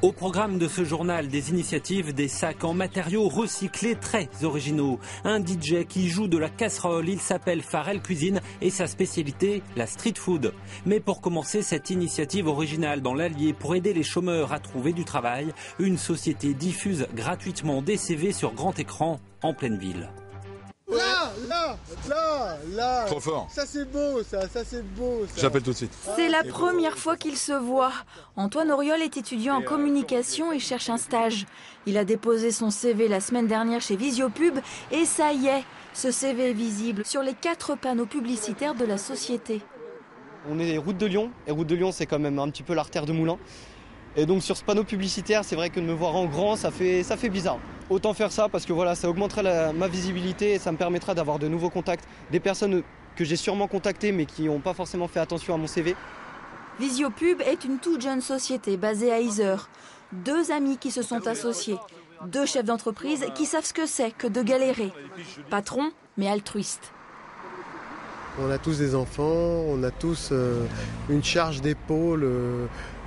Au programme de ce journal, des initiatives, des sacs en matériaux recyclés très originaux. Un DJ qui joue de la casserole, il s'appelle Pharrell Cuisine et sa spécialité, la street food. Mais pour commencer cette initiative originale dans l'Allier pour aider les chômeurs à trouver du travail, une société diffuse gratuitement des CV sur grand écran en pleine ville. Là. Trop fort. Ça c'est beau, ça c'est beau. Ça. J'appelle tout de suite. C'est la première fois qu'ils se voient. Antoine Auriol est étudiant en communication et cherche un stage. Il a déposé son CV la semaine dernière chez Visiopub et ça y est, ce CV est visible sur les 4 panneaux publicitaires de la société. On est route de Lyon, et route de Lyon c'est quand même un petit peu l'artère de Moulins. Et donc sur ce panneau publicitaire, c'est vrai que de me voir en grand, ça fait bizarre. Autant faire ça parce que voilà, ça augmentera ma visibilité et ça me permettra d'avoir de nouveaux contacts. Des personnes que j'ai sûrement contactées mais qui n'ont pas forcément fait attention à mon CV. Visiopub est une toute jeune société basée à Yzeure. 2 amis qui se sont associés. 2 chefs d'entreprise qui savent ce que c'est que de galérer. Patron, mais altruiste. On a tous des enfants, on a tous une charge d'épaule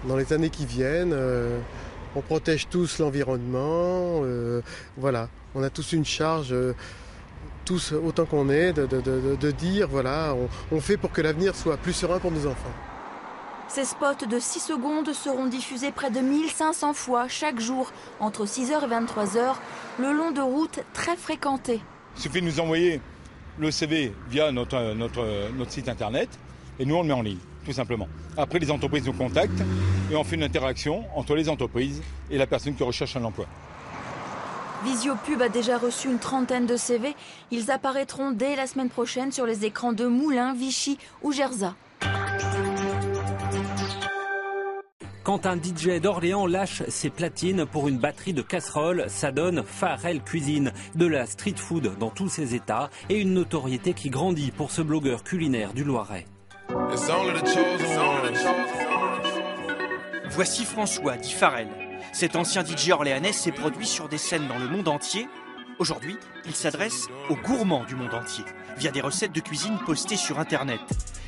dans les années qui viennent. On protège tous l'environnement. Voilà, on a tous une charge, tous autant qu'on est, de dire voilà, on fait pour que l'avenir soit plus serein pour nos enfants. Ces spots de 6 secondes seront diffusés près de 1500 fois chaque jour, entre 6h et 23h, le long de routes très fréquentées. Il suffit de nous envoyer le CV via notre site internet et nous on le met en ligne, tout simplement. Après les entreprises nous contactent et on fait une interaction entre les entreprises et la personne qui recherche un emploi. Visiopub a déjà reçu une trentaine de CV. Ils apparaîtront dès la semaine prochaine sur les écrans de Moulins, Vichy ou Gerzat. Quand un DJ d'Orléans lâche ses platines pour une batterie de casseroles, ça donne Pharrell Cuisine, de la street food dans tous ses états et une notoriété qui grandit pour ce blogueur culinaire du Loiret. Voici François, dit Pharrell. Cet ancien DJ orléanais s'est produit sur des scènes dans le monde entier. Aujourd'hui, il s'adresse aux gourmands du monde entier, via des recettes de cuisine postées sur Internet.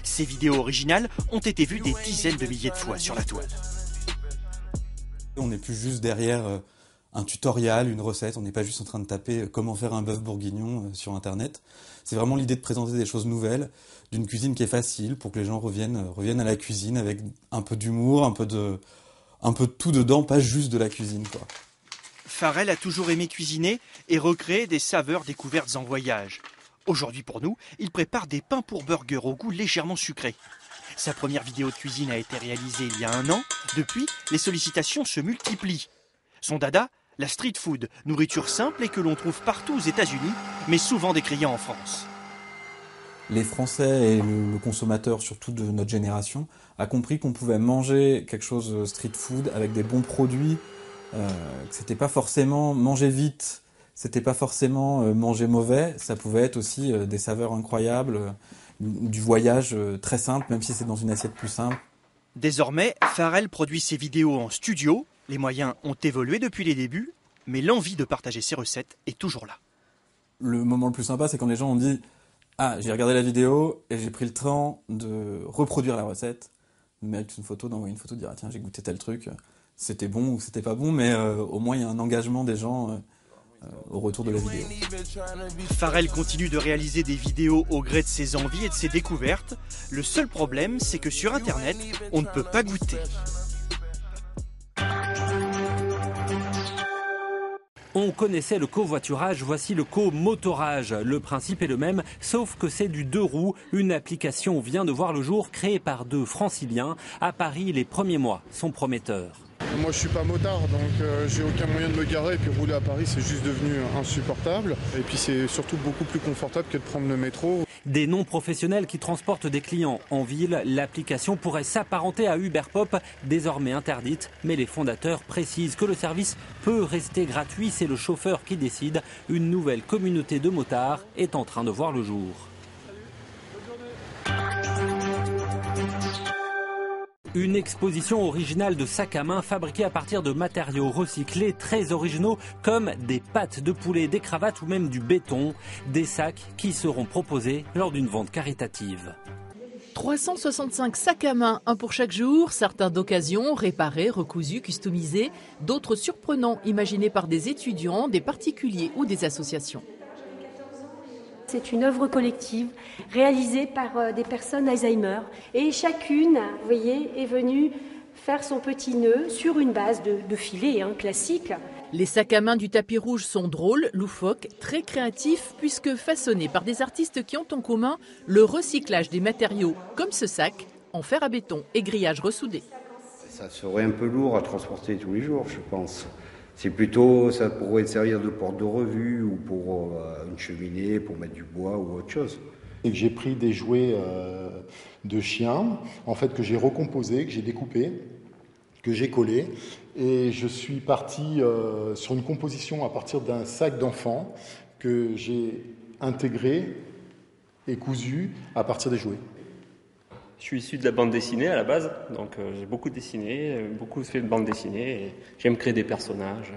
Ces vidéos originales ont été vues des dizaines de milliers de fois sur la toile. On n'est plus juste derrière un tutoriel, une recette, on n'est pas juste en train de taper comment faire un bœuf bourguignon sur Internet. C'est vraiment l'idée de présenter des choses nouvelles, d'une cuisine qui est facile pour que les gens reviennent à la cuisine avec un peu d'humour, un peu de tout dedans, pas juste de la cuisine, quoi. Pharrell a toujours aimé cuisiner et recréer des saveurs découvertes en voyage. Aujourd'hui pour nous, il prépare des pains pour burger au goût légèrement sucré. Sa première vidéo de cuisine a été réalisée il y a 1 an. Depuis, les sollicitations se multiplient. Son dada, la street food, nourriture simple et que l'on trouve partout aux États-Unis, mais souvent décriée en France. Les Français et le consommateur, surtout de notre génération, a compris qu'on pouvait manger quelque chose street food avec des bons produits, que c'était pas forcément manger vite, c'était pas forcément manger mauvais, ça pouvait être aussi des saveurs incroyables, du voyage très simple, même si c'est dans une assiette plus simple. Désormais, Pharrell produit ses vidéos en studio. Les moyens ont évolué depuis les débuts, mais l'envie de partager ses recettes est toujours là. Le moment le plus sympa, c'est quand les gens ont dit « Ah, j'ai regardé la vidéo et j'ai pris le temps de reproduire la recette, de mettre une photo, d'envoyer une photo, de dire ah, « Tiens, j'ai goûté tel truc, c'était bon ou c'était pas bon », mais au moins il y a un engagement des gens au retour de la vidéo. Pharrell continue de réaliser des vidéos au gré de ses envies et de ses découvertes. Le seul problème, c'est que sur Internet, on ne peut pas goûter. On connaissait le covoiturage, voici le comotorage. Le principe est le même, sauf que c'est du 2 roues. Une application vient de voir le jour, créée par 2 franciliens. À Paris, les premiers mois sont prometteurs. Moi je suis pas motard donc j'ai aucun moyen de me garer et puis rouler à Paris c'est juste devenu insupportable. Et puis c'est surtout beaucoup plus confortable que de prendre le métro. Des non-professionnels qui transportent des clients en ville, l'application pourrait s'apparenter à Uber Pop, désormais interdite. Mais les fondateurs précisent que le service peut rester gratuit, c'est le chauffeur qui décide. Une nouvelle communauté de motards est en train de voir le jour. Une exposition originale de sacs à main fabriqués à partir de matériaux recyclés très originaux comme des pattes de poulet, des cravates ou même du béton. Des sacs qui seront proposés lors d'une vente caritative. 365 sacs à main, un pour chaque jour, certains d'occasion, réparés, recousus, customisés, d'autres surprenants, imaginés par des étudiants, des particuliers ou des associations. C'est une œuvre collective réalisée par des personnes Alzheimer. Et chacune, vous voyez, est venue faire son petit nœud sur une base de filet classique. Les sacs à main du tapis rouge sont drôles, loufoques, très créatifs puisque façonnés par des artistes qui ont en commun le recyclage des matériaux, comme ce sac, en fer à béton et grillage ressoudé. Ça serait un peu lourd à transporter tous les jours, je pense. C'est plutôt, ça pourrait servir de porte de revue ou pour une cheminée, pour mettre du bois ou autre chose. Et j'ai pris des jouets de chiens, en fait, que j'ai recomposés, que j'ai découpés, que j'ai collés. Et je suis parti sur une composition à partir d'un sac d'enfant que j'ai intégré et cousu à partir des jouets. Je suis issu de la bande dessinée à la base, donc j'ai beaucoup dessiné, beaucoup fait de bande dessinée et j'aime créer des personnages.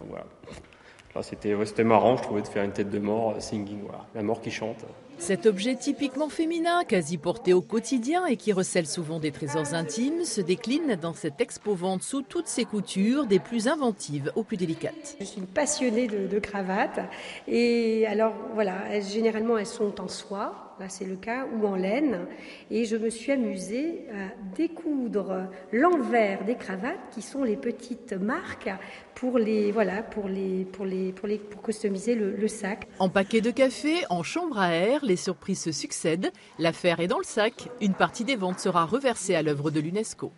Donc voilà. Là, c'était marrant, je trouvais, de faire une tête de mort, singing, voilà, la mort qui chante. Cet objet typiquement féminin, quasi porté au quotidien et qui recèle souvent des trésors intimes, se décline dans cette expo-vente sous toutes ses coutures, des plus inventives aux plus délicates. Je suis une passionnée de cravates et alors voilà, généralement elles sont en soie. Là, c'est le cas, ou en laine. Et je me suis amusée à découdre l'envers des cravates, qui sont les petites marques, pour customiser le sac. En paquet de café, en chambre à air, les surprises se succèdent. L'affaire est dans le sac. Une partie des ventes sera reversée à l'œuvre de l'UNESCO.